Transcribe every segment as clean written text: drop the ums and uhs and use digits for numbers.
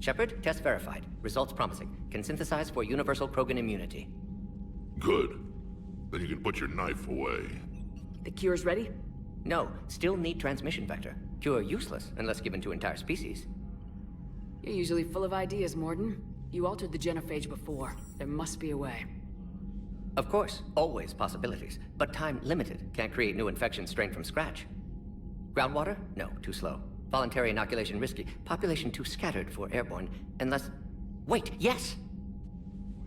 Shepard, test verified. Results promising. Can synthesize for universal Krogan immunity. Good. Then you can put your knife away. The cure's ready? No, still need transmission vector. Cure useless unless given to entire species. You're usually full of ideas, Morden. You altered the Genophage before. There must be a way. Of course, always possibilities, but time limited. Can't create new infections strained from scratch. Groundwater? No, too slow. Voluntary inoculation risky. Population too scattered for airborne, unless... Wait, yes!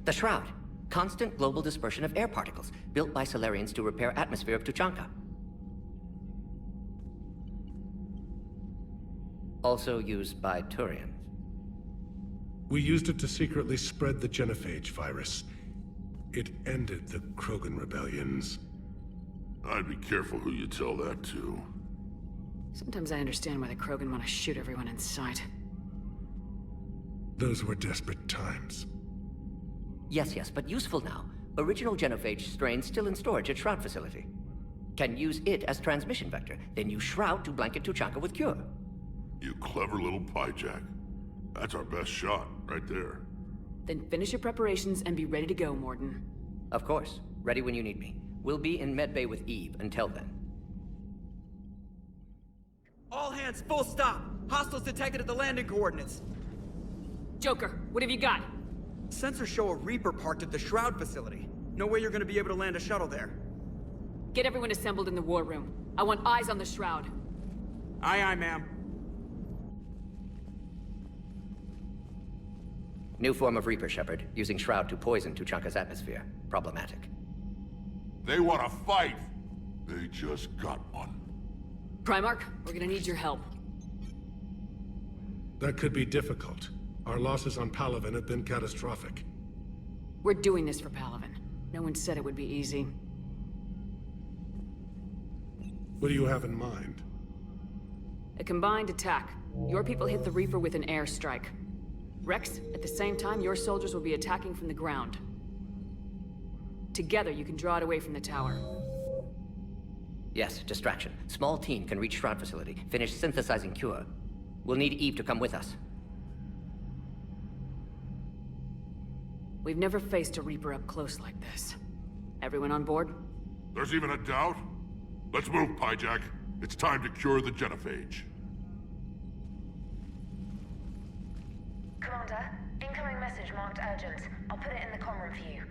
The Shroud. Constant global dispersion of air particles, built by Solarians to repair atmosphere of Tuchanka. Also used by Turians. We used it to secretly spread the Genophage virus. It ended the Krogan rebellions. I'd be careful who you tell that to. Sometimes I understand why the Krogan want to shoot everyone in sight. Those were desperate times. Yes, but useful now. Original Genophage strain still in storage at Shroud facility. Can use it as transmission vector, then use Shroud to blanket Tuchanka with cure. You clever little pyjack. That's our best shot, right there. Then finish your preparations and be ready to go, Morden. Of course. Ready when you need me. We'll be in medbay with Eve until then. All hands, full stop! Hostiles detected at the landing coordinates. Joker, what have you got? Sensors show a Reaper parked at the Shroud facility. No way you're gonna be able to land a shuttle there. Get everyone assembled in the war room. I want eyes on the Shroud. Aye, ma'am. New form of Reaper, Shepard, using Shroud to poison Tuchanka's atmosphere. Problematic. They want to fight! They just got one. Primarch, we're gonna need your help. That could be difficult. Our losses on Palaven have been catastrophic. We're doing this for Palaven. No one said it would be easy. What do you have in mind? A combined attack. Your people hit the Reaper with an airstrike. Rex, at the same time, your soldiers will be attacking from the ground. Together, you can draw it away from the tower. Yes, distraction. Small team can reach Shroud facility, finish synthesizing cure. We'll need Eve to come with us. We've never faced a Reaper up close like this. Everyone on board? There's even a doubt? Let's move, Pyjack. It's time to cure the Genophage. Commander, incoming message marked urgent. I'll put it in the comm room for you.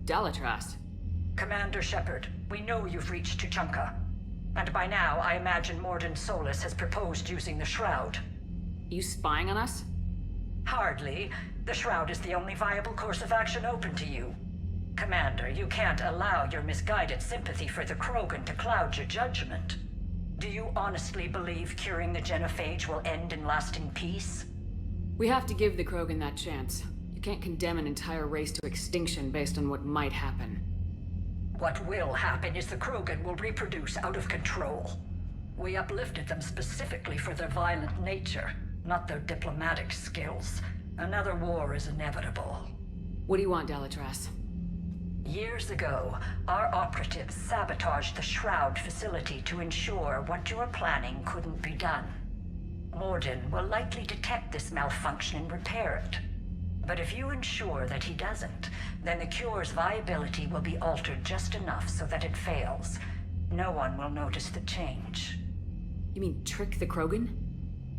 Dalatras. Commander Shepard, we know you've reached Tuchanka. And by now, I imagine Morden Solus has proposed using the Shroud. You spying on us? Hardly. The Shroud is the only viable course of action open to you. Commander, you can't allow your misguided sympathy for the Krogan to cloud your judgment. Do you honestly believe curing the Genophage will end in lasting peace? We have to give the Krogan that chance. You can't condemn an entire race to extinction based on what might happen. What will happen is the Krogan will reproduce out of control. We uplifted them specifically for their violent nature, not their diplomatic skills. Another war is inevitable. What do you want, Dalatras? Years ago, our operatives sabotaged the Shroud facility to ensure what you were planning couldn't be done. Morden will likely detect this malfunction and repair it. But if you ensure that he doesn't, then the cure's viability will be altered just enough so that it fails. No one will notice the change. You mean trick the Krogan?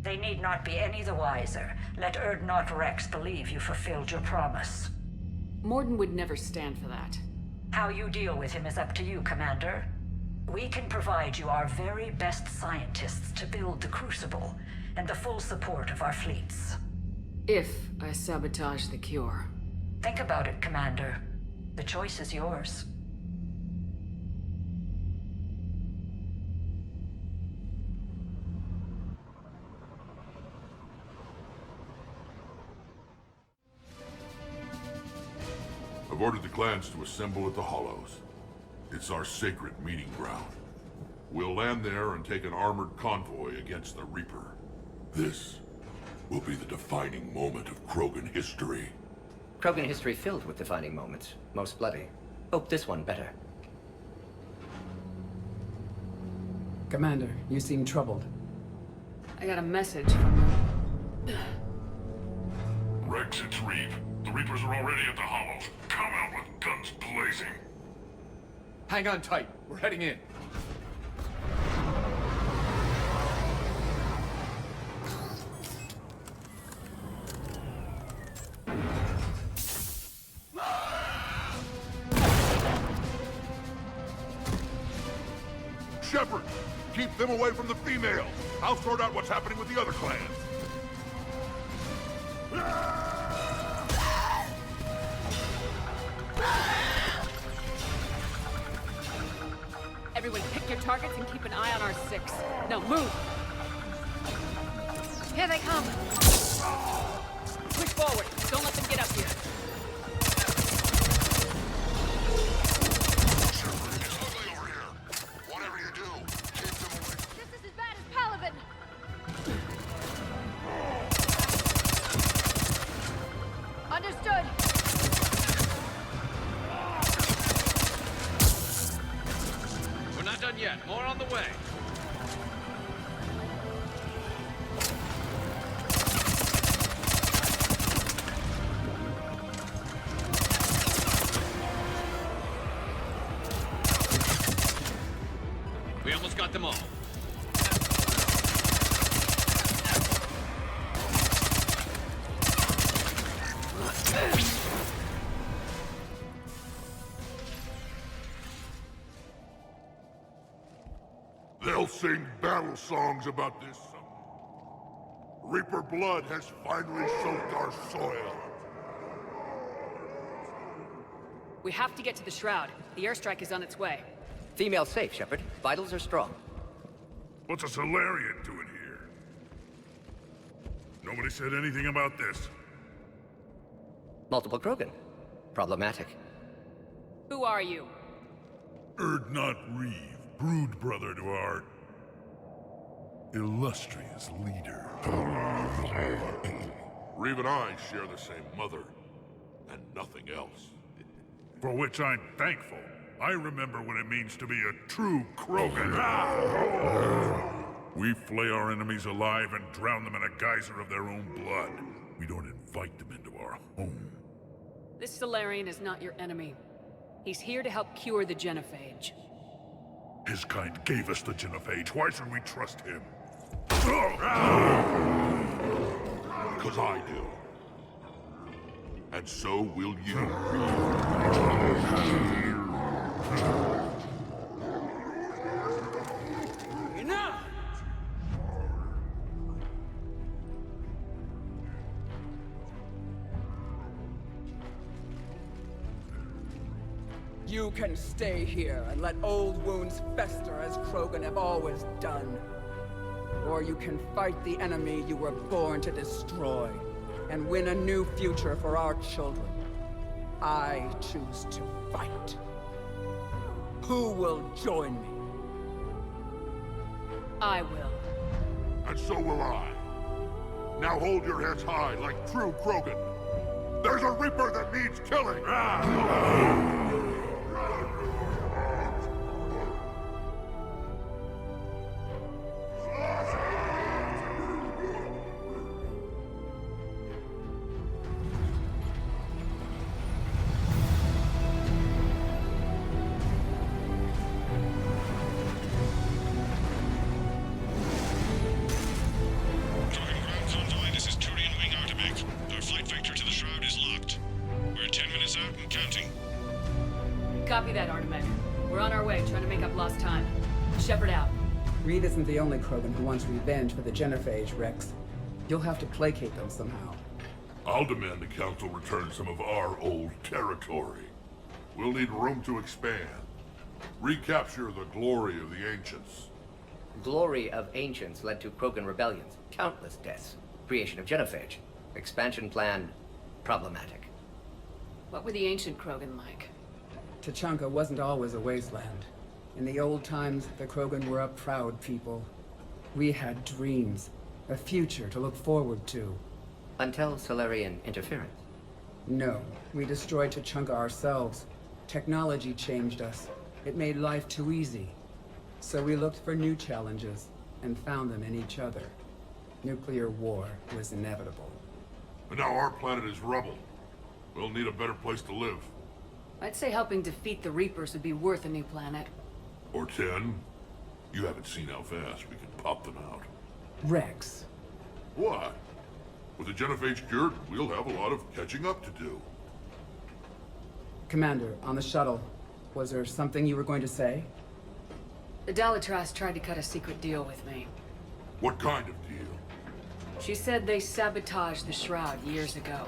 They need not be any the wiser. Let Urdnot Rex believe you fulfilled your promise. Morden would never stand for that. How you deal with him is up to you, Commander. We can provide you our very best scientists to build the Crucible, and the full support of our fleets. If I sabotage the cure. Think about it, Commander. The choice is yours. I've ordered the clans to assemble at the Hollows. It's our sacred meeting ground. We'll land there and take an armored convoy against the Reaper. This will be the defining moment of Krogan history. Krogan history filled with defining moments. Most bloody. Hope this one better. Commander, you seem troubled. I got a message from them. Rex, it's Reeve. The Reapers are already at the hollows. Come out with guns blazing. Hang on tight. We're heading in. Shepard, keep them away from the females. I'll sort out what's happening with the other clans. Everyone pick your targets and keep an eye on our 6. No, move! Here they come! Push forward. Don't let them get up here. Shepard, it's ugly over here. Whatever you do, keep them away. This is as bad as Palaven! Understood! We're not done yet. More on the way. We almost got them all. They'll sing battle songs about this. Reaper blood has finally soaked our soil. We have to get to the Shroud. The airstrike is on its way. Female safe, Shepard. Vitals are strong. What's a Solarian doing here? Nobody said anything about this. Multiple Krogan. Problematic. Who are you? Erdnot Reeve, brood brother to our illustrious leader. Reeve and I share the same mother, and nothing else. For which I'm thankful. I remember what it means to be a true Krogan. We flay our enemies alive and drown them in a geyser of their own blood. We don't invite them into our home. This Solarian is not your enemy. He's here to help cure the Genophage. His kind gave us the Genophage. Why should we trust him? Because I do. And so will you. Enough! You can stay here and let old wounds fester as Krogan have always done. Or you can fight the enemy you were born to destroy, and win a new future for our children. I choose to fight. Who will join me? I will. And so will I. Now hold your heads high like true Krogan. There's a Reaper that needs killing! Copy that, Artemec. We're on our way, trying to make up lost time. Shepard out. Reed isn't the only Krogan who wants revenge for the Genophage, Rex. You'll have to placate them somehow. I'll demand the Council return some of our old territory. We'll need room to expand. Recapture the glory of the Ancients. Glory of Ancients led to Krogan rebellions, countless deaths, creation of Genophage. Expansion plan, problematic. What were the ancient Krogan like? Tuchanka wasn't always a wasteland. In the old times, the Krogan were a proud people. We had dreams, a future to look forward to. Until Solarian interference. No, we destroyed Tuchanka ourselves. Technology changed us. It made life too easy. So we looked for new challenges, and found them in each other. Nuclear war was inevitable. And now our planet is rubble. We'll need a better place to live. I'd say helping defeat the Reapers would be worth a new planet. Or 10. You haven't seen how fast we can pop them out. Rex. What? With the Genophage cured, we'll have a lot of catching up to do. Commander, on the shuttle, was there something you were going to say? The Dalitras tried to cut a secret deal with me. What kind of deal? She said they sabotaged the Shroud years ago.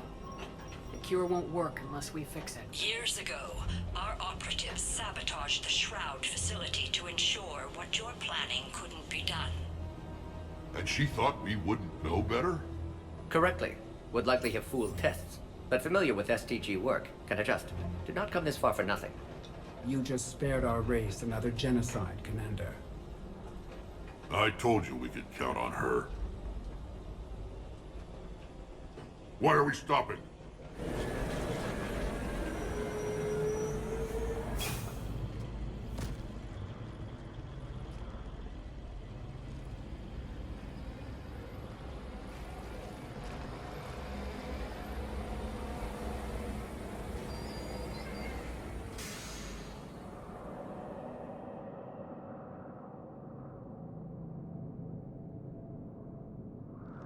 The cure won't work unless we fix it. Years ago, our operatives sabotaged the Shroud facility to ensure what you're planning couldn't be done. And she thought we wouldn't know better? Correctly. Would likely have fooled tests. But familiar with STG work, can adjust. Did not come this far for nothing. You just spared our race another genocide, Commander. I told you we could count on her. Why are we stopping?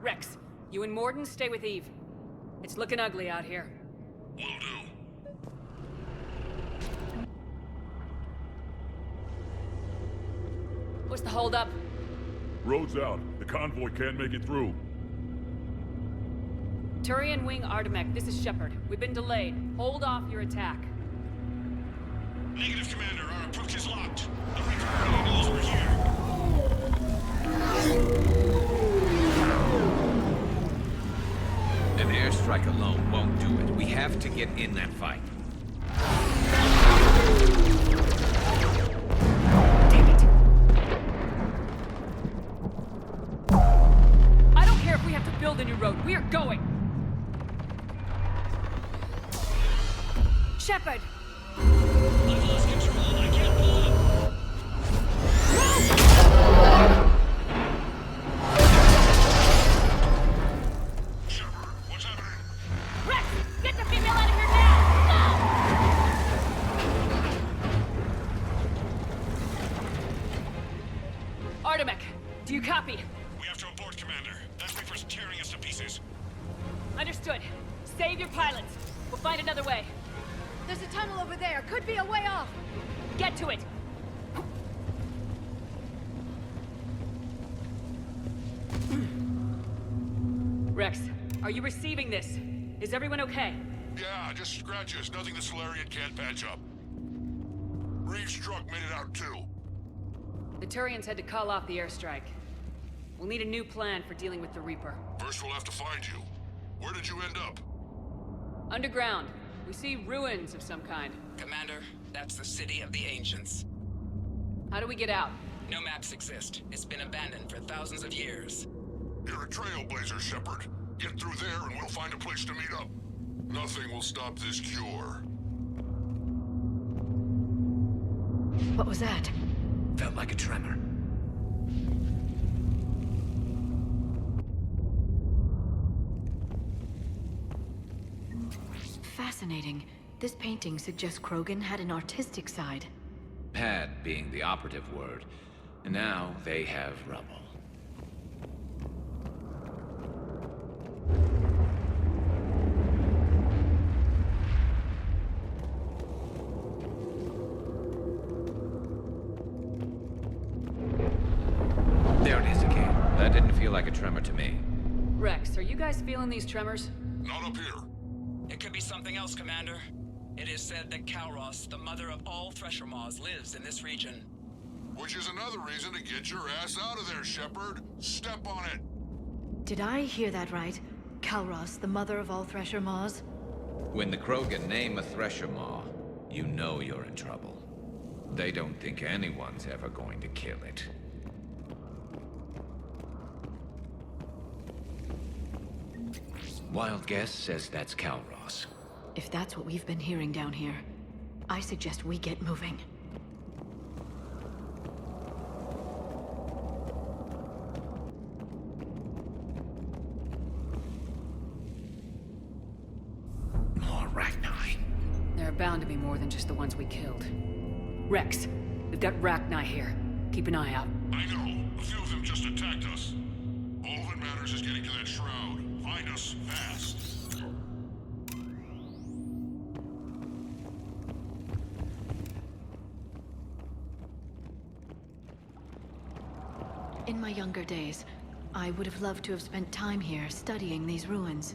Rex, you and Morden stay with Eve. It's looking ugly out here. Will do. What's the holdup? Road's out. The convoy can't make it through. Turian Wing Artemek, this is Shepard. We've been delayed. Hold off your attack. Negative, Commander. Our approach is locked. The Reaper already knows we're here. An airstrike alone won't do it. We have to get in that fight. Damn it! I don't care if we have to build a new road. We are going! Shepard! I've lost control. I can't pull up. Shepard, what's happening? Rex! Get the female out of here now! Go! Artemek, do you copy? We have to abort, Commander. That Reaper's tearing us to pieces. Understood. Save your pilots. We'll find another way. There's a tunnel over there. Could be a way off. Get to it! Rex, are you receiving this? Is everyone okay? Yeah, just scratches. Nothing the Solarian can't patch up. Reeves' truck made it out too. The Turians had to call off the airstrike. We'll need a new plan for dealing with the Reaper. First we'll have to find you. Where did you end up? Underground. We see ruins of some kind. Commander, that's the city of the ancients. How do we get out? No maps exist. It's been abandoned for thousands of years. You're a trailblazer, Shepard. Get through there and we'll find a place to meet up. Nothing will stop this cure. What was that? Felt like a tremor. Fascinating. This painting suggests Krogan had an artistic side. Had being the operative word. And now they have rubble. There it is again. That didn't feel like a tremor to me. Rex, are you guys feeling these tremors? Not up here. It could be something else, Commander. It is said that Kalros, the mother of all Thresher Maws, lives in this region. Which is another reason to get your ass out of there, Shepard. Step on it. Did I hear that right? Kalros, the mother of all Thresher Maws? When the Krogan name a Thresher Maw, you know you're in trouble. They don't think anyone's ever going to kill it. Wild guess says that's Kalros. If that's what we've been hearing down here, I suggest we get moving. bound to be more than just the ones we killed. Rex, we've got Rachni here. Keep an eye out. I know. A few of them just attacked us. All that matters is getting to that shroud. Find us fast. In my younger days, I would have loved to have spent time here studying these ruins.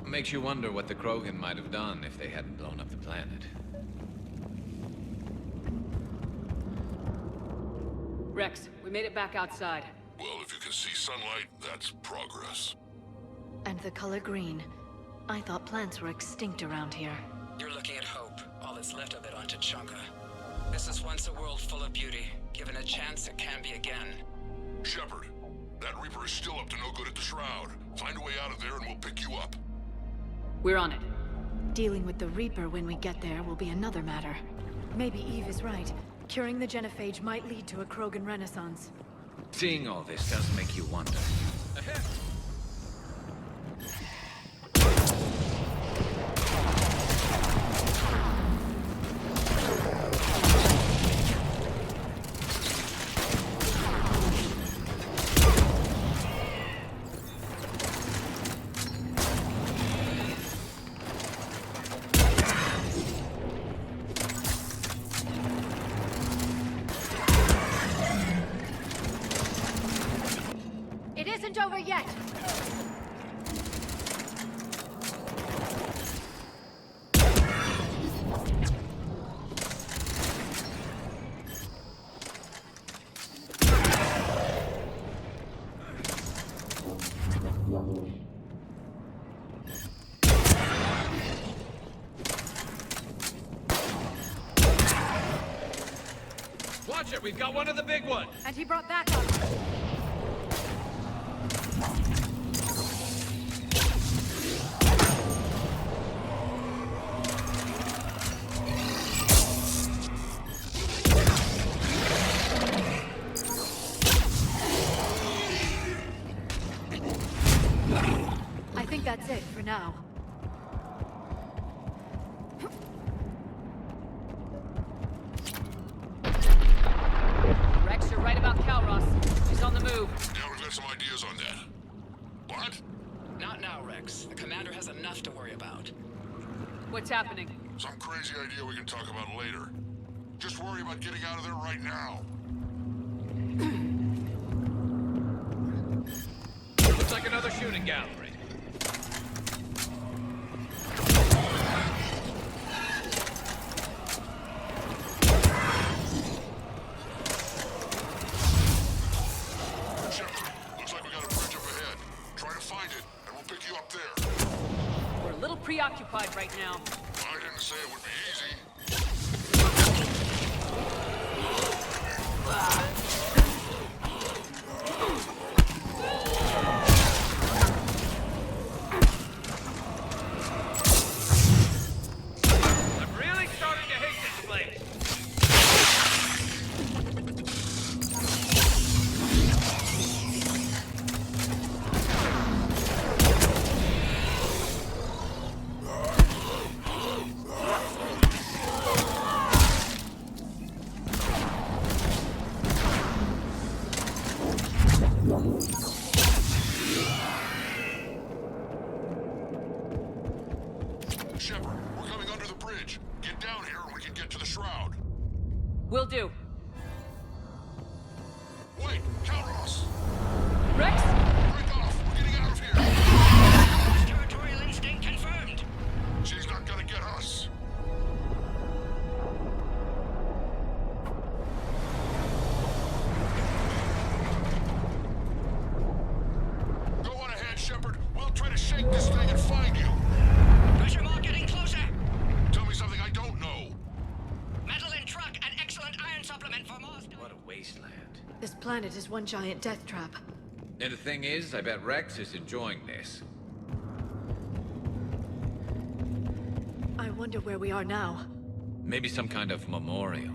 Makes you wonder what the Krogan might have done if they hadn't blown up the planet. Rex, we made it back outside. Well, if you can see sunlight, that's progress. And the color green. I thought plants were extinct around here. You're looking at hope, all that's left of it on Tuchanka. This is once a world full of beauty. Given a chance, it can be again. Shepard, that Reaper is still up to no good at the Shroud. Find a way out of there and we'll pick you up. We're on it. Dealing with the Reaper when we get there will be another matter. Maybe Eve is right. Curing the Genophage might lead to a Krogan renaissance. Seeing all this does make you wonder. Ahead! It isn't over yet! Watch it, we've got one of the big ones! And he brought backup! I think that's it for now. Rex, you're right about Calros. She's on the move. Yeah, we've got some ideas on that. What? Not now, Rex. The commander has enough to worry about. What's happening? Some crazy idea we can talk about later. Just worry about getting out of there right now. Looks like another shooting gallery. Shepard, looks like we got a bridge up ahead. Try to find it, and we'll pick you up there. We're a little preoccupied right now. I didn't say it would be easy. I'm really starting to hate this place. Shepard, we're coming under the bridge. Get down here and we can get to the Shroud. Will do. Wait, Calros! Rex? Break off! We're getting out of here! Territorial instinct confirmed. She's not gonna get us. Go on ahead, Shepard. We'll try to shake this thing and find you. Pressure mark getting closer. Tell me something I don't know. Metal in truck and excellent iron supplement for more. What a wasteland. This planet is one giant death trap. And the thing is, I bet Rex is enjoying this. I wonder where we are now. Maybe some kind of memorial.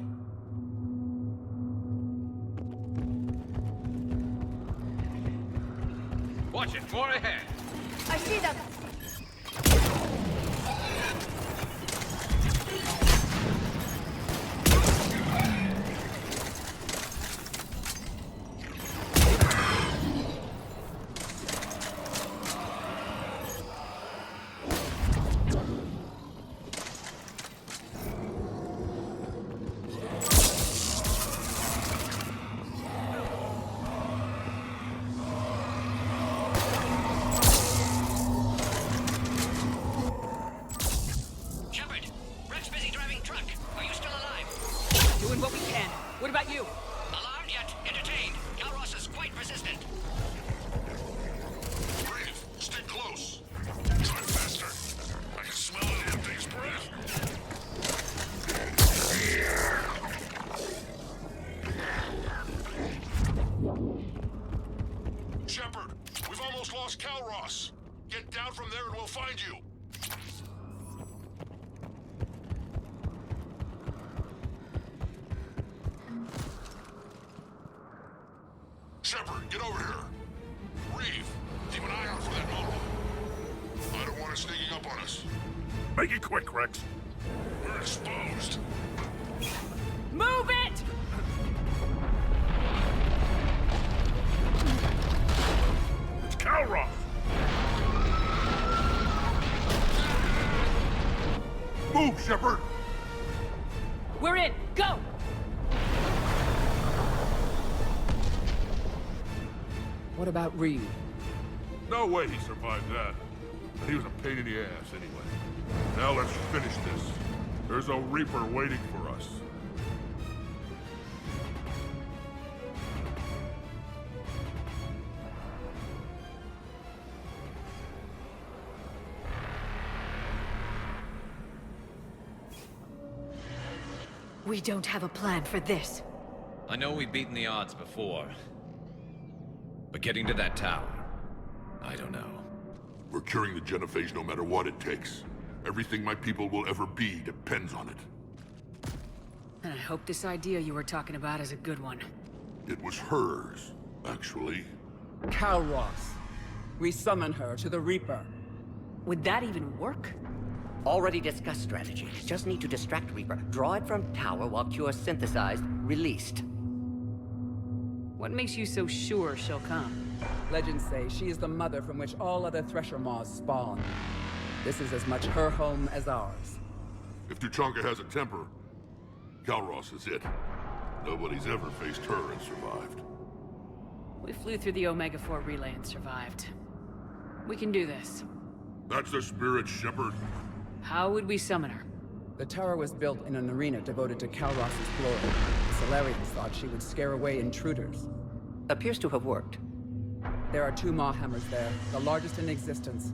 Watch it, more ahead! I see them! truck. Are you still alive? Doing what we can. What about you? Alarmed yet entertained. Calros is quite resistant. Brave, stick close. Try faster. I can smell the damn thing's breath. Shepard, we've almost lost Calros. Get down from there and we'll find you. Shepard, get over here. Reeve, keep an eye out for that mono. I don't want it sneaking up on us. Make it quick, Rex. We're exposed. Move it! It's Calros! Move, Shepard! We're in! Go! What about Reeve? No way he survived that. And he was a pain in the ass anyway. Now let's finish this. There's a Reaper waiting for us. We don't have a plan for this. I know we've beaten the odds before. But getting to that tower, I don't know. We're curing the Genophage no matter what it takes. Everything my people will ever be depends on it. And I hope this idea you were talking about is a good one. It was hers, actually. Calros. We summon her to the Reaper. Would that even work? Already discussed strategy. Just need to distract Reaper. Draw it from tower while cure synthesized, released. What makes you so sure she'll come? Legends say she is the mother from which all other Thresher Maws spawn. This is as much her home as ours. If Tuchanka has a temper, Calros is it. Nobody's ever faced her and survived. We flew through the Omega-4 relay and survived. We can do this. That's the spirit, Shepard. How would we summon her? The tower was built in an arena devoted to Calros' glory. The Solarians thought she would scare away intruders. Appears to have worked. There are 2 Maw hammers there, the largest in existence.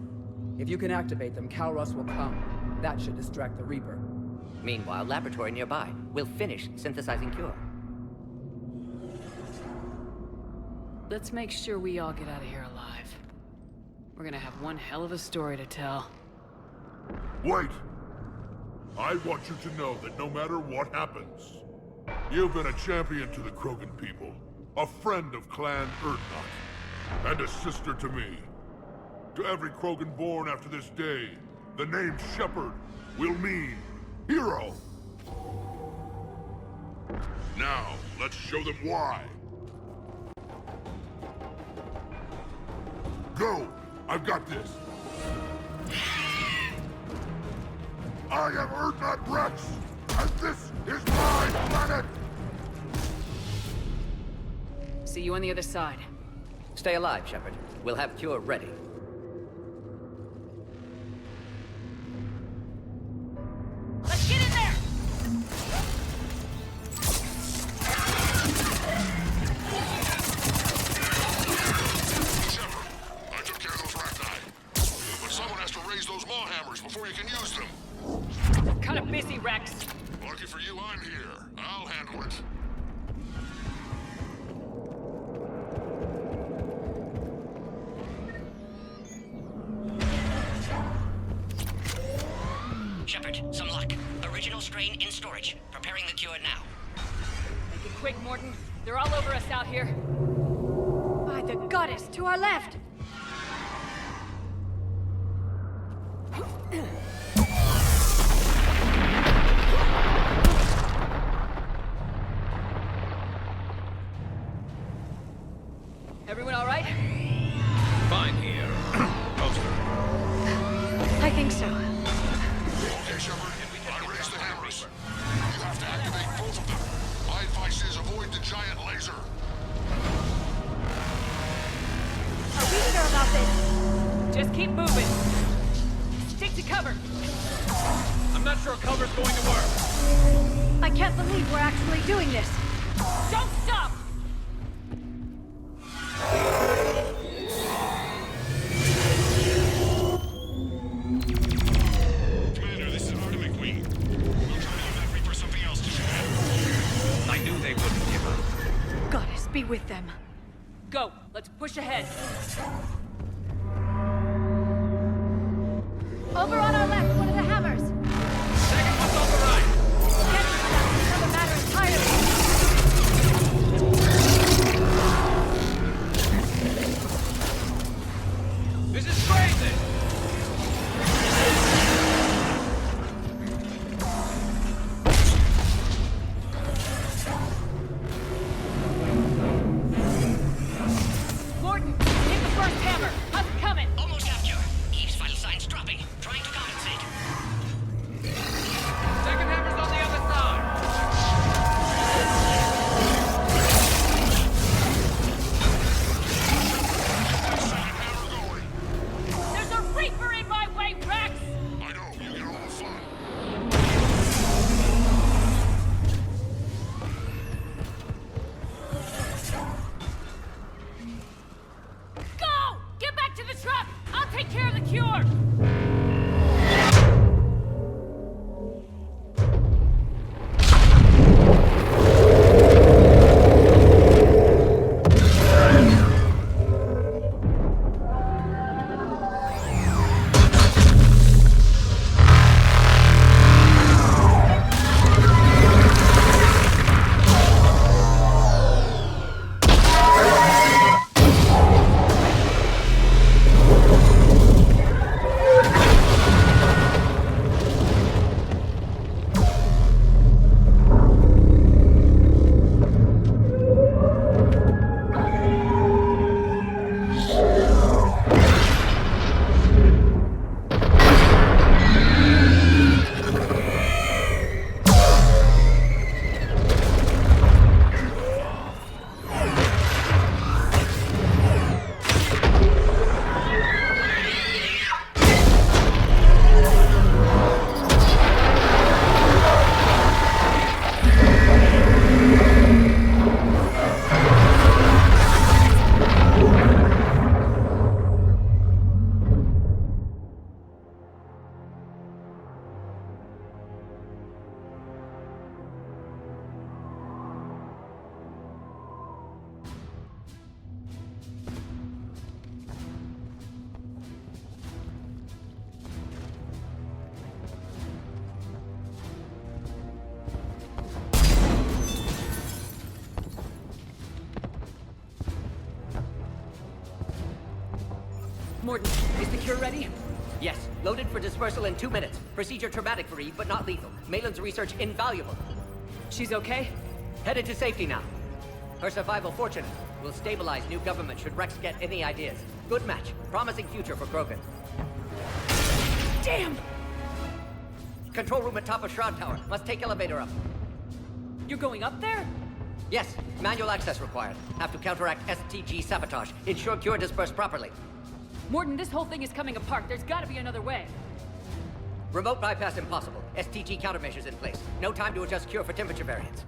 If you can activate them, Calros will come. That should distract the Reaper. Meanwhile, laboratory nearby. We'll finish synthesizing cure. Let's make sure we all get out of here alive. We're gonna have one hell of a story to tell. Wait! I want you to know that no matter what happens, you've been a champion to the Krogan people, a friend of Clan Urdnot, and a sister to me. To every Krogan born after this day, the name Shepard will mean hero. Now, let's show them why. Go! I've got this. I am Urdnot Rex, and this is my planet! See you on the other side. Stay alive, Shepard. We'll have cure ready. Let's get in there! Shepard, I took care of those Rachni. But someone has to raise those Maw hammers before you can use them. Kinda busy, Rex. Lucky for you, I'm here. I'll handle it. Shepard, some luck. Original strain in storage. Preparing the cure now. Make it quick, Morton. They're all over us out here. By the goddess, to our left! Everyone all right? Fine here. I think so. Okay, Shepard. I raised the hammers. You have to activate both of them. My advice is avoid the giant laser. Are we sure about this? Just keep moving. Stick to cover. I'm not sure cover's going to work. I can't believe we're actually doing this! Don't stop! Commander, this is Artemis Queen. We'll try to give that Reaper something else to shoot at. I knew they wouldn't give up. Goddess, be with them. Go! Let's push ahead! Over on our left, one of the hammers! Second one's on the right. Getting to them is another matter entirely! This is crazy! Gordon, hit the first hammer! How's it coming? Almost capture. Eve's vital signs dropping. Trying to compensate. Second hammer's on the other side. There's a Reaper in my way, Rex! I know, you get all the fun. Go! Get back to the truck! I'll take care of the cure! Morton, is the cure ready? Yes. Loaded for dispersal in 2 minutes. Procedure traumatic for Eve, but not lethal. Malin's research invaluable. She's okay? Headed to safety now. Her survival fortunate. Will stabilize new government should Rex get any ideas. Good match. Promising future for Krogan. Damn! Control room at top of Shroud Tower. Must take elevator up. You're going up there? Yes. Manual access required. Have to counteract STG sabotage. Ensure cure dispersed properly. Morton, this whole thing is coming apart. There's gotta be another way. Remote bypass impossible. STG countermeasures in place. No time to adjust cure for temperature variance.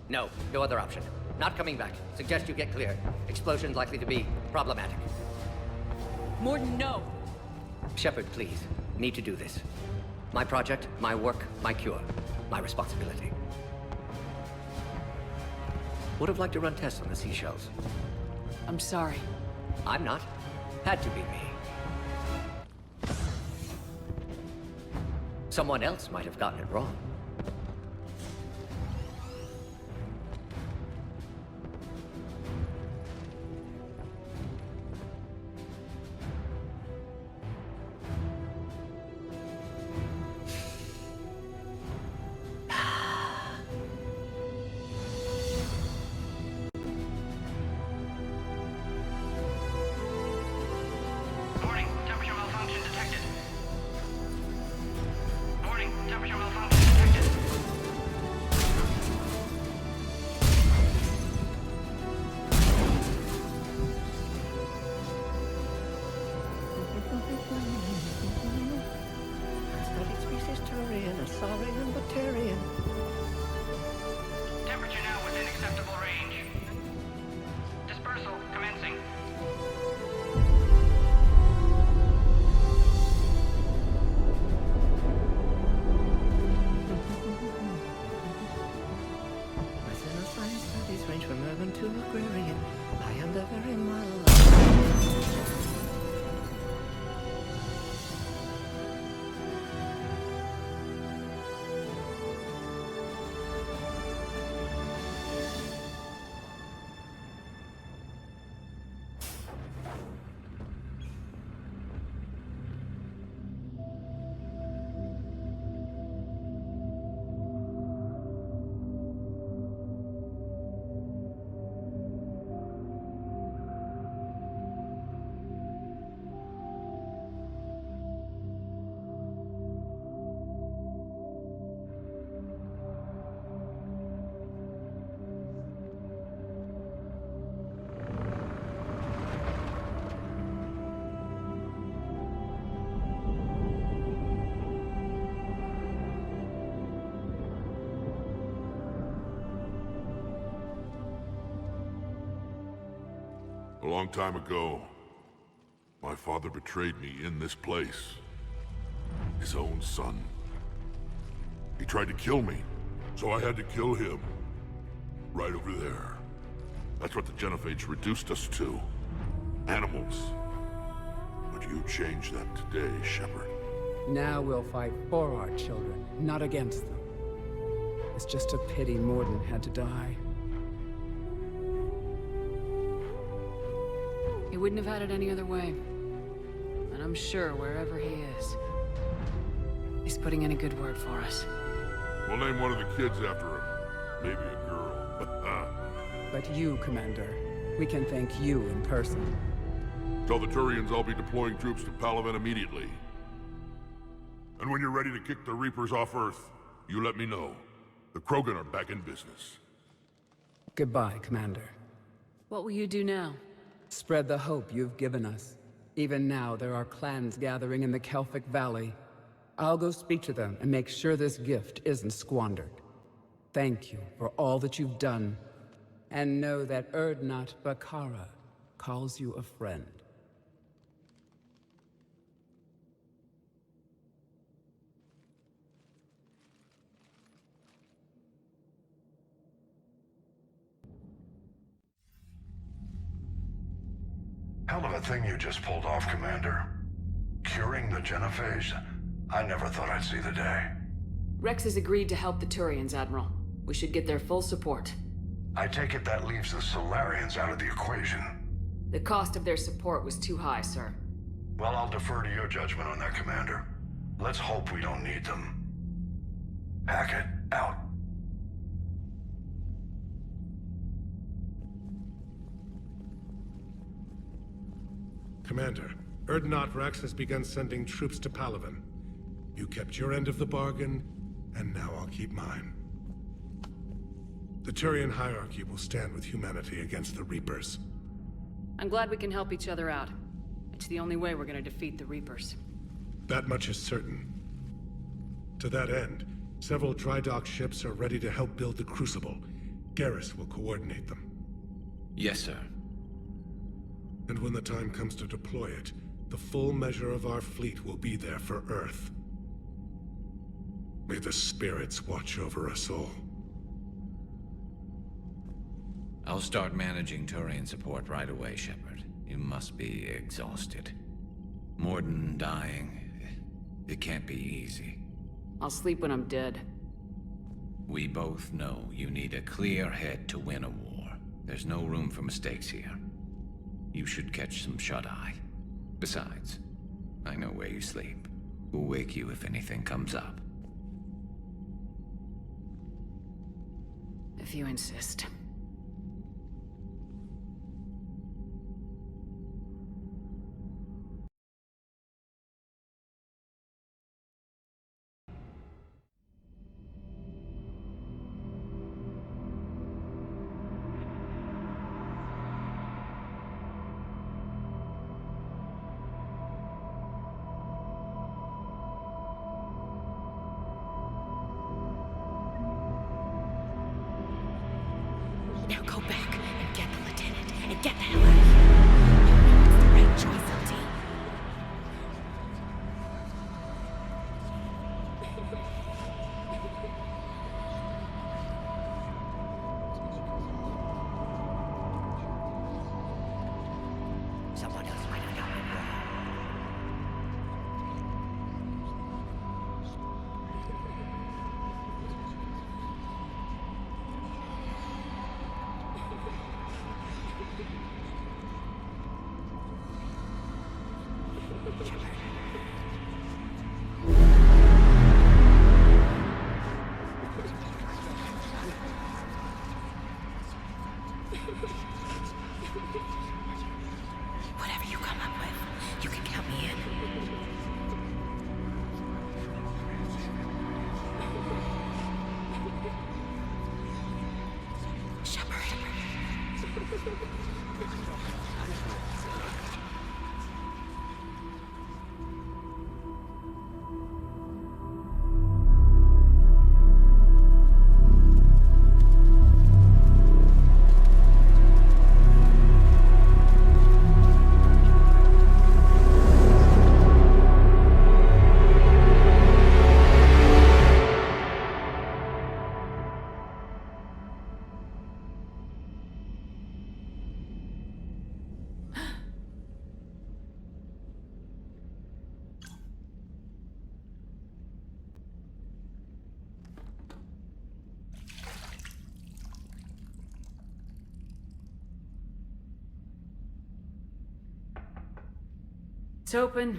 No other option. Not coming back. Suggest you get clear. Explosion likely to be problematic. Morton, no. Shepard, please. Need to do this. My project, my work, my cure. My responsibility. Would have liked to run tests on the seashells. I'm sorry. I'm not. Had to be me. Someone else might have gotten it wrong. Warning, temperature malfunction detected. Warning, temperature malfunction detected. Saurian Batarian. Temperature now within acceptable range. Dispersal commencing. Within a science studies range from urban to agrarian. I am the very model. A long time ago, my father betrayed me in this place. His own son. He tried to kill me, so I had to kill him. Right over there. That's what the Genophage reduced us to. Animals. But you changed that today, Shepard. Now we'll fight for our children, not against them. It's just a pity Morden had to die. He wouldn't have had it any other way. And I'm sure wherever he is, he's putting in a good word for us. We'll name one of the kids after him. Maybe a girl. But you, Commander, we can thank you in person. Tell the Turians I'll be deploying troops to Palaven immediately. And when you're ready to kick the Reapers off Earth, you let me know. The Krogan are back in business. Goodbye, Commander. What will you do now? Spread the hope you've given us. Even now, there are clans gathering in the Kelphic Valley. I'll go speak to them and make sure this gift isn't squandered. Thank you for all that you've done. And know that Urdnot Bakara calls you a friend. Hell of a thing you just pulled off, Commander. Curing the Genophage? I never thought I'd see the day. Rex has agreed to help the Turians, Admiral. We should get their full support. I take it that leaves the Solarians out of the equation. The cost of their support was too high, sir. Well, I'll defer to your judgment on that, Commander. Let's hope we don't need them. Hackett, out. Commander, Urdnot Rex has begun sending troops to Palaven. You kept your end of the bargain, and now I'll keep mine. The Turian hierarchy will stand with humanity against the Reapers. I'm glad we can help each other out. It's the only way we're gonna defeat the Reapers. That much is certain. To that end, several dry dock ships are ready to help build the Crucible. Garrus will coordinate them. Yes, sir. And when the time comes to deploy it, the full measure of our fleet will be there for Earth. May the spirits watch over us all. I'll start managing Turian support right away, Shepard. You must be exhausted. Morden dying. It can't be easy. I'll sleep when I'm dead. We both know you need a clear head to win a war. There's no room for mistakes here. You should catch some shut-eye. Besides, I know where you sleep. We'll wake you if anything comes up. If you insist. get the hell out of here. It's the right choice, LT. Someone else might have gotten it wrong. Whatever you come up with, you can count me in. Shepard. It's open.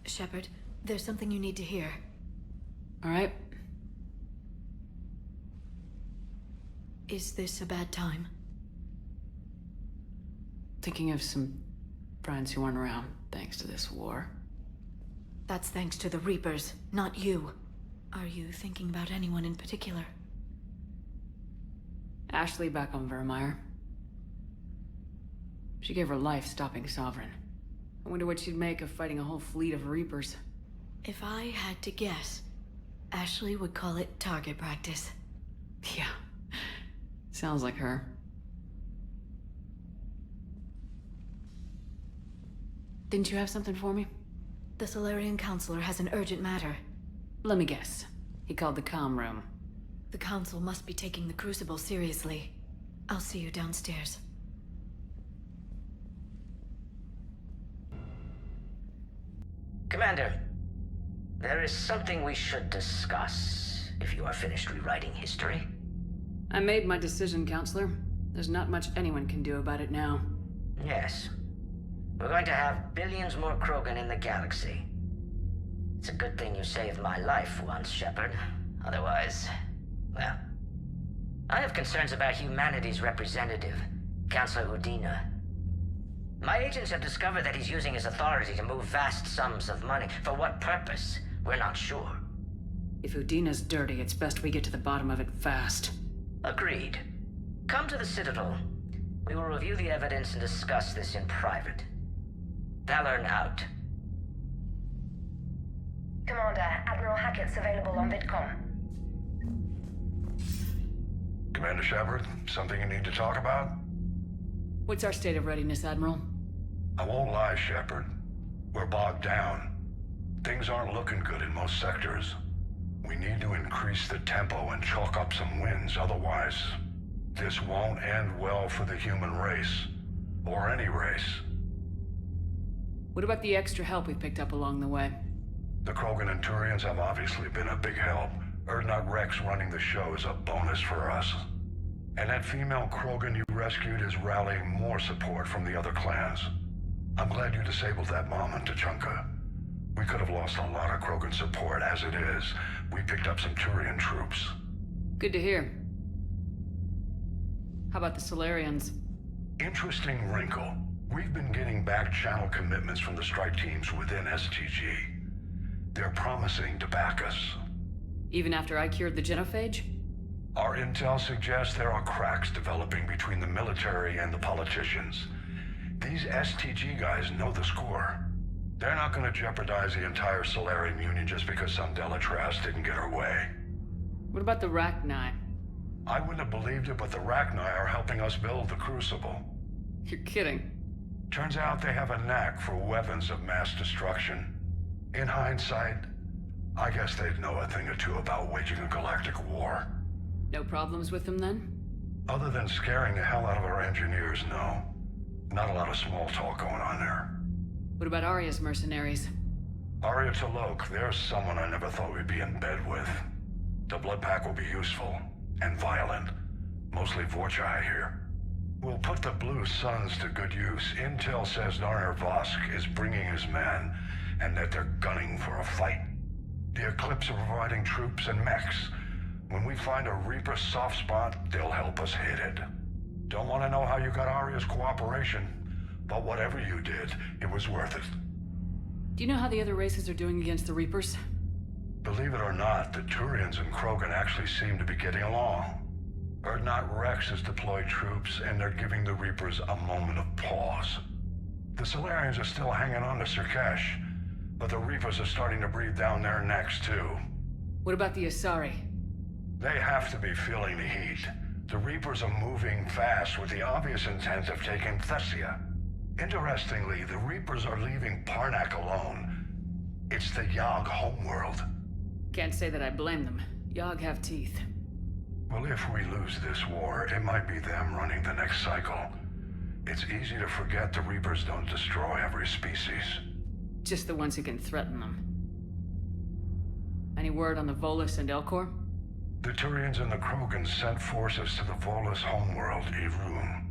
Shepard, there's something you need to hear. All right. Is this a bad time? Thinking of some friends who aren't around thanks to this war. That's thanks to the Reapers, not you. Are you thinking about anyone in particular? Ashley back on Vermeer. She gave her life stopping Sovereign. I wonder what she'd make of fighting a whole fleet of Reapers. If I had to guess, Ashley would call it target practice. Yeah. Sounds like her. Didn't you have something for me? The Solarian Counselor has an urgent matter. Let me guess. He called the comm room. The Council must be taking the Crucible seriously. I'll see you downstairs. Commander, there is something we should discuss, if you are finished rewriting history. I made my decision, Counselor. There's not much anyone can do about it now. Yes. We're going to have billions more Krogan in the galaxy. It's a good thing you saved my life once, Shepard. Otherwise, well... I have concerns about humanity's representative, Councilor Udina. My agents have discovered that he's using his authority to move vast sums of money. For what purpose? We're not sure. If Udina's dirty, it's best we get to the bottom of it fast. Agreed. Come to the Citadel. We will review the evidence and discuss this in private. Valorn out. Commander, Admiral Hackett's available on VidCom. Commander Shepard, something you need to talk about? What's our state of readiness, Admiral? I won't lie, Shepard. We're bogged down. Things aren't looking good in most sectors. We need to increase the tempo and chalk up some wins, otherwise, this won't end well for the human race. Or any race. What about the extra help we picked up along the way? The Krogan and Turians have obviously been a big help. Urdnot Rex running the show is a bonus for us. And that female Krogan you rescued is rallying more support from the other clans. I'm glad you disabled that mom in Tuchanka. We could have lost a lot of Krogan support. As it is, we picked up some Turian troops. Good to hear. How about the Solarians? Interesting wrinkle. We've been getting back channel commitments from the strike teams within STG. They're promising to back us. Even after I cured the Genophage? Our intel suggests there are cracks developing between the military and the politicians. These STG guys know the score. They're not going to jeopardize the entire Solarian Union just because some Delatras didn't get her way. What about the Rachni? I wouldn't have believed it, but the Rachni are helping us build the Crucible. You're kidding. Turns out they have a knack for weapons of mass destruction. In hindsight, I guess they'd know a thing or two about waging a galactic war. No problems with them then? Other than scaring the hell out of our engineers, no. Not a lot of small talk going on there. What about Arya's mercenaries? Arya T'Loak, there's someone I never thought we'd be in bed with. The Blood Pack will be useful, and violent. Mostly Vorcha here. We'll put the Blue Suns to good use. Intel says Narner Vosk is bringing his men, and that they're gunning for a fight. The Eclipse are providing troops and mechs. When we find a Reaper soft spot, they'll help us hit it. Don't want to know how you got Arya's cooperation, but whatever you did, it was worth it. Do you know how the other races are doing against the Reapers? Believe it or not, the Turians and Krogan actually seem to be getting along. Urdnot Rex has deployed troops, and they're giving the Reapers a moment of pause. The Solarians are still hanging on to Surkesh, but the Reapers are starting to breathe down their necks too. What about the Asari? They have to be feeling the heat. The Reapers are moving fast with the obvious intent of taking Thessia. Interestingly, the Reapers are leaving Parnak alone. It's the Yogg homeworld. Can't say that I blame them. Yogg have teeth. Well, if we lose this war, it might be them running the next cycle. It's easy to forget the Reapers don't destroy every species. Just the ones who can threaten them. Any word on the Volus and Elcor? The Turians and the Krogan sent forces to the Volus homeworld, Irun.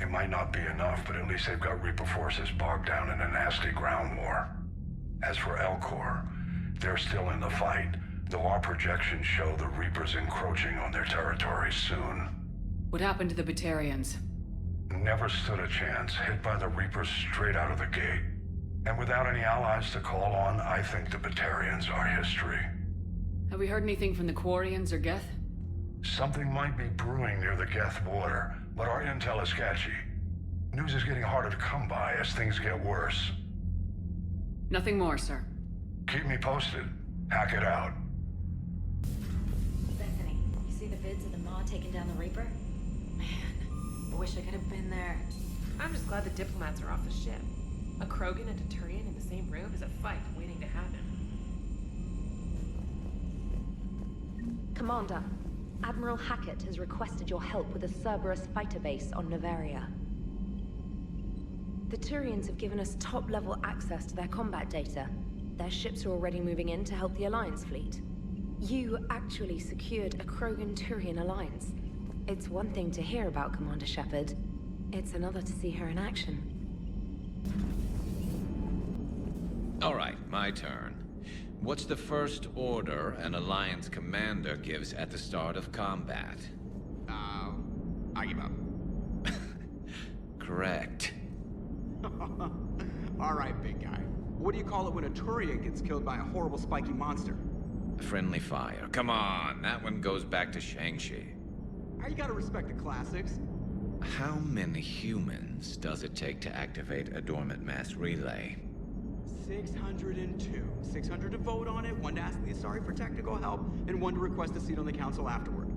It might not be enough, but at least they've got Reaper forces bogged down in a nasty ground war. As for Elcor, they're still in the fight, though our projections show the Reapers encroaching on their territory soon. What happened to the Batarians? Never stood a chance, hit by the Reapers straight out of the gate. And without any allies to call on, I think the Batarians are history. Have we heard anything from the Quarians or Geth? Something might be brewing near the Geth border, but our intel is sketchy. News is getting harder to come by as things get worse. Nothing more, sir. Keep me posted. Hack it out. Bethany, you see the vids of the Maw taking down the Reaper? Man, I wish I could have been there. I'm just glad the diplomats are off the ship. A Krogan and a Turian in the same room is a fight waiting to happen. Commander, Admiral Hackett has requested your help with a Cerberus fighter base on Noveria. The Turians have given us top-level access to their combat data. Their ships are already moving in to help the Alliance fleet. You actually secured a Krogan-Turian alliance. It's one thing to hear about Commander Shepard. It's another to see her in action. All right, my turn. What's the first order an Alliance commander gives at the start of combat? I give up. Correct. All right, big guy. What do you call it when a Turian gets killed by a horrible spiky monster? Friendly fire. Come on, that one goes back to Shang-Chi. You gotta respect the classics. How many humans does it take to activate a dormant mass relay? 602. 600 to vote on it, 1 to ask the Asari for technical help, and 1 to request a seat on the council afterward.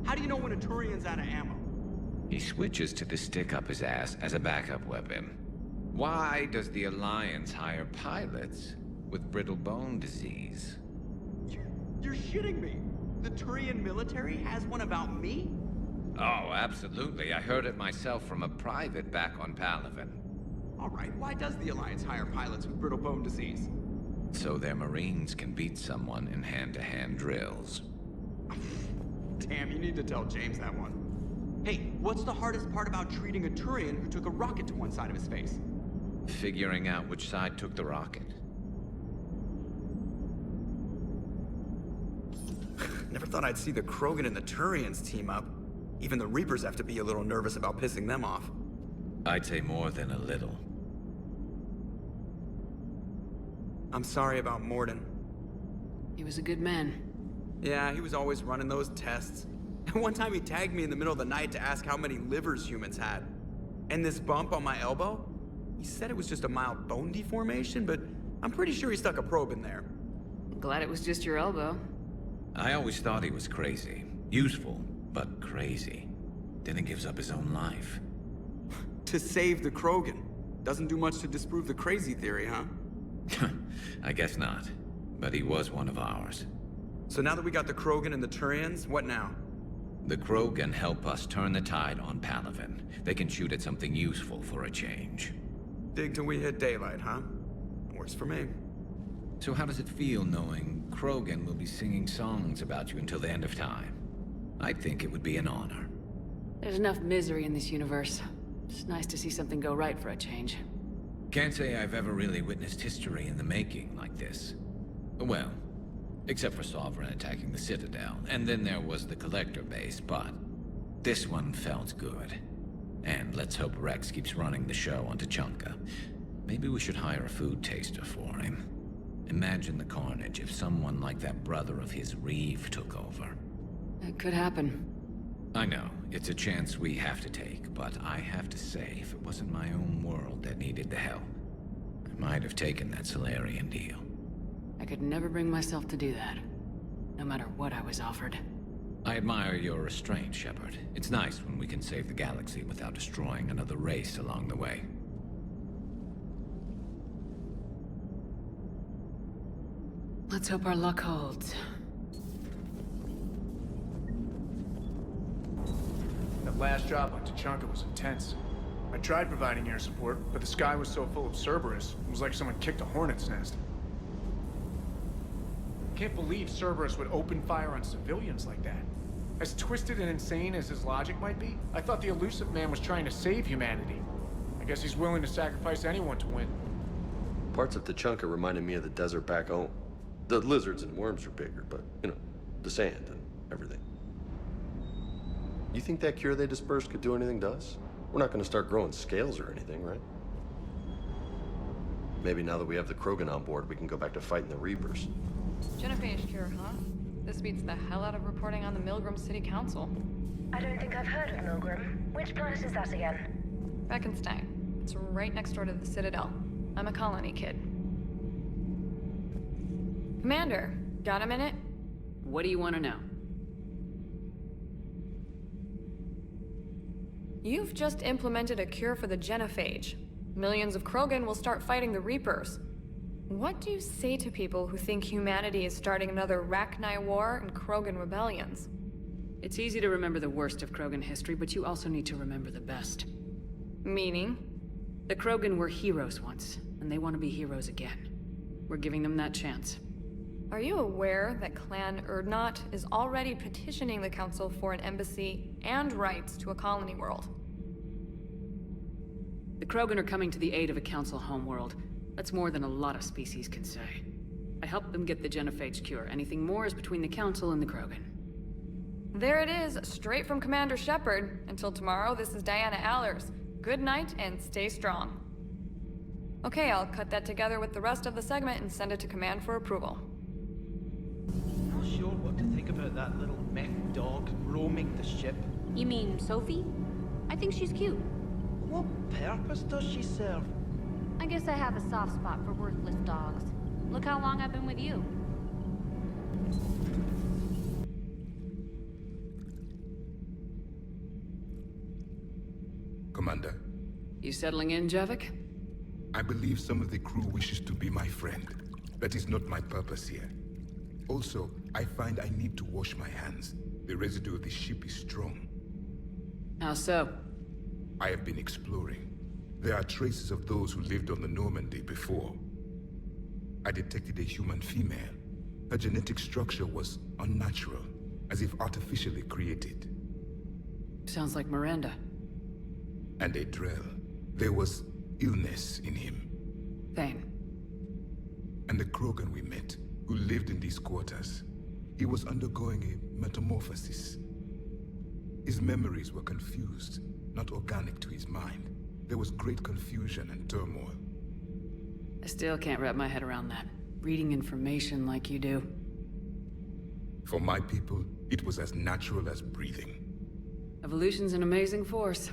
How do you know when a Turian's out of ammo? He switches to the stick up his ass as a backup weapon. Why does the Alliance hire pilots with brittle bone disease? You're shitting me. The Turian military has one about me? Oh, absolutely. I heard it myself from a private back on Palaven. All right, why does the Alliance hire pilots with brittle bone disease? So their Marines can beat someone in hand-to-hand drills. Damn, you need to tell James that one. Hey, what's the hardest part about treating a Turian who took a rocket to one side of his face? Figuring out which side took the rocket. Never thought I'd see the Krogan and the Turians team up. Even the Reapers have to be a little nervous about pissing them off. I'd say more than a little. I'm sorry about Morden. He was a good man. Yeah, he was always running those tests. And one time he tagged me in the middle of the night to ask how many livers humans had. And this bump on my elbow? He said it was just a mild bone deformation, but I'm pretty sure he stuck a probe in there. Glad it was just your elbow. I always thought he was crazy. Useful, but crazy. Then he gives up his own life. To save the Krogan. Doesn't do much to disprove the crazy theory, huh? I guess not. But he was one of ours. So now that we got the Krogan and the Turians, what now? The Krogan help us turn the tide on Palaven. They can shoot at something useful for a change. Dig till we hit daylight, huh? Works for me. So how does it feel knowing Krogan will be singing songs about you until the end of time? I think it would be an honor. There's enough misery in this universe. It's nice to see something go right for a change. Can't say I've ever really witnessed history in the making like this. Well, except for Sovereign attacking the Citadel, and then there was the Collector base, but this one felt good. And let's hope Rex keeps running the show on Tuchanka. Maybe we should hire a food taster for him. Imagine the carnage if someone like that brother of his, Reeve, took over. It could happen. I know, it's a chance we have to take, but I have to say, if it wasn't my own world that needed the help, I might have taken that Solarian deal. I could never bring myself to do that, no matter what I was offered. I admire your restraint, Shepard. It's nice when we can save the galaxy without destroying another race along the way. Let's hope our luck holds. That last job on Tuchanka was intense. I tried providing air support, but the sky was so full of Cerberus, it was like someone kicked a hornet's nest. Can't believe Cerberus would open fire on civilians like that. As twisted and insane as his logic might be, I thought the elusive man was trying to save humanity. I guess he's willing to sacrifice anyone to win. Parts of Tuchanka reminded me of the desert back home. The lizards and worms are bigger, but, you know, the sand and everything. You think that cure they dispersed could do anything to us? We're not gonna start growing scales or anything, right? Maybe now that we have the Krogan on board, we can go back to fighting the Reapers. Genophage cure, huh? This beats the hell out of reporting on the Milgram City Council. I don't think I've heard of Milgram. Which planet is that again? Beckenstein. It's right next door to the Citadel. I'm a colony kid. Commander, got a minute? What do you want to know? You've just implemented a cure for the Genophage. Millions of Krogan will start fighting the Reapers. What do you say to people who think humanity is starting another Rachni War and Krogan rebellions? It's easy to remember the worst of Krogan history, but you also need to remember the best. Meaning? The Krogan were heroes once, and they want to be heroes again. We're giving them that chance. Are you aware that Clan Urdnot is already petitioning the Council for an embassy and rights to a colony world? The Krogan are coming to the aid of a Council homeworld. That's more than a lot of species can say. I helped them get the Genophage cure. Anything more is between the Council and the Krogan. There it is, straight from Commander Shepard. Until tomorrow, this is Diana Allers. Good night and stay strong. Okay, I'll cut that together with the rest of the segment and send it to Command for approval. Not sure what to think about that little mech dog roaming the ship. You mean Sophie? I think she's cute. What purpose does she serve? I guess I have a soft spot for worthless dogs. Look how long I've been with you. Commander. You settling in, Javik? I believe some of the crew wishes to be my friend. That is not my purpose here. Also, I find I need to wash my hands. The residue of the ship is strong. How so? I have been exploring. There are traces of those who lived on the Normandy before. I detected a human female. Her genetic structure was unnatural, as if artificially created. Sounds like Miranda. And a Drell. There was illness in him. Thane. And the Krogan we met, who lived in these quarters. He was undergoing a metamorphosis. His memories were confused, not organic to his mind. There was great confusion and turmoil. I still can't wrap my head around that. Reading information like you do. For my people, it was as natural as breathing. Evolution's an amazing force.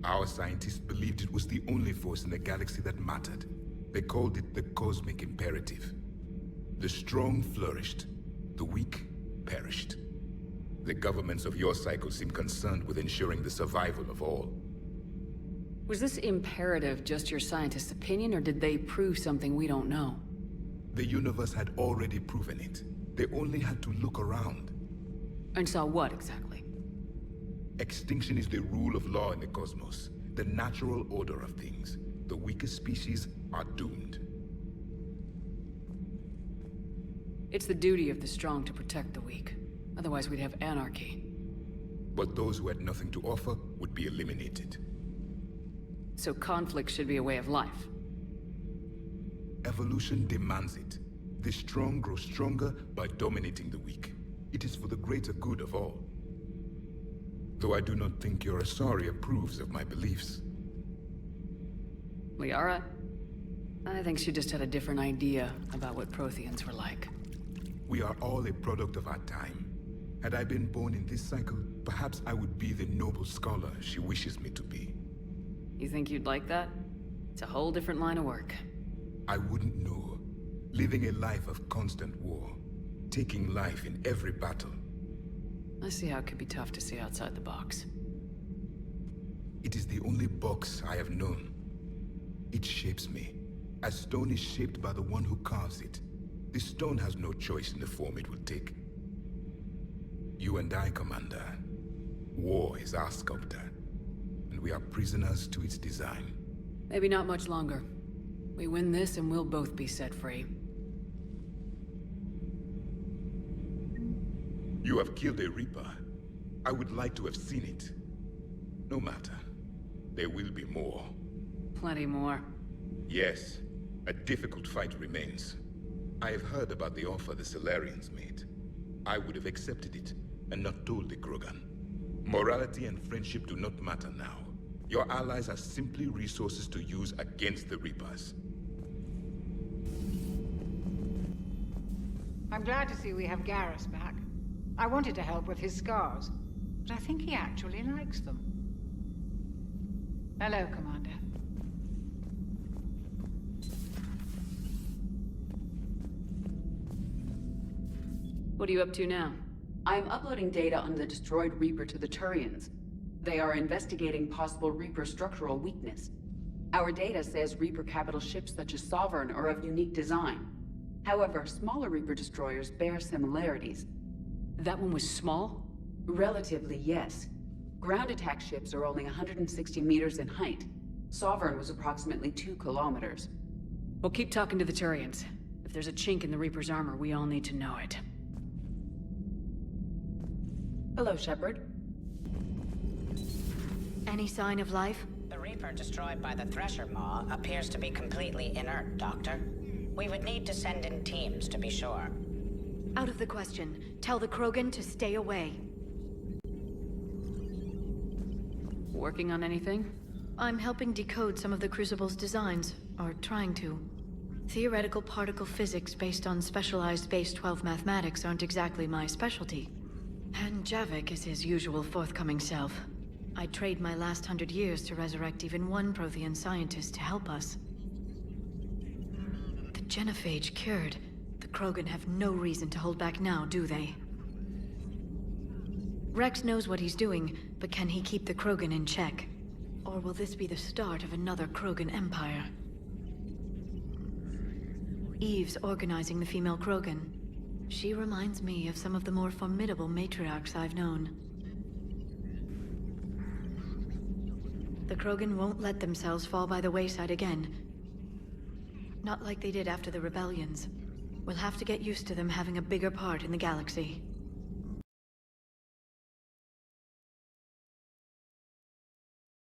Our scientists believed it was the only force in the galaxy that mattered. They called it the cosmic imperative. The strong flourished, the weak perished. The governments of your cycle seem concerned with ensuring the survival of all. Was this imperative just your scientist's opinion, or did they prove something we don't know? The universe had already proven it. They only had to look around. And saw what, exactly? Extinction is the rule of law in the cosmos, the natural order of things. The weakest species are doomed. It's the duty of the strong to protect the weak. Otherwise we'd have anarchy. But those who had nothing to offer would be eliminated. So conflict should be a way of life. Evolution demands it. The strong grow stronger by dominating the weak. It is for the greater good of all. Though I do not think your Asari approves of my beliefs. Liara? I think she just had a different idea about what Protheans were like. We are all a product of our time. Had I been born in this cycle, perhaps I would be the noble scholar she wishes me to be. You think you'd like that? It's a whole different line of work. I wouldn't know. Living a life of constant war. Taking life in every battle. I see how it could be tough to see outside the box. It is the only box I have known. It shapes me, as stone is shaped by the one who carves it. The stone has no choice in the form it will take. You and I, Commander. War is our sculptor, and we are prisoners to its design. Maybe not much longer. We win this and we'll both be set free. You have killed a Reaper. I would like to have seen it. No matter. There will be more. Plenty more. Yes. A difficult fight remains. I have heard about the offer the Solarians made. I would have accepted it, and not told the Krogan. Morality and friendship do not matter now. Your allies are simply resources to use against the Reapers. I'm glad to see we have Garrus back. I wanted to help with his scars, but I think he actually likes them. Hello, Commander. What are you up to now? I am uploading data on the destroyed Reaper to the Turians. They are investigating possible Reaper structural weakness. Our data says Reaper capital ships such as Sovereign are of unique design. However, smaller Reaper destroyers bear similarities. That one was small? Relatively, yes. Ground attack ships are only 160 meters in height. Sovereign was approximately 2 kilometers. We'll keep talking to the Turians. If there's a chink in the Reaper's armor, we all need to know it. Hello, Shepard. Any sign of life? The Reaper destroyed by the Thresher Maw appears to be completely inert, Doctor. We would need to send in teams to be sure. Out of the question. Tell the Krogan to stay away. Working on anything? I'm helping decode some of the Crucible's designs, or trying to. Theoretical particle physics based on specialized Base 12 mathematics aren't exactly my specialty. And Javik is his usual forthcoming self. I'd trade my last 100 years to resurrect even one Prothean scientist to help us. The Genophage cured. The Krogan have no reason to hold back now, do they? Rex knows what he's doing, but can he keep the Krogan in check? Or will this be the start of another Krogan empire? Eve's organizing the female Krogan. She reminds me of some of the more formidable matriarchs I've known. The Krogan won't let themselves fall by the wayside again. Not like they did after the rebellions. We'll have to get used to them having a bigger part in the galaxy.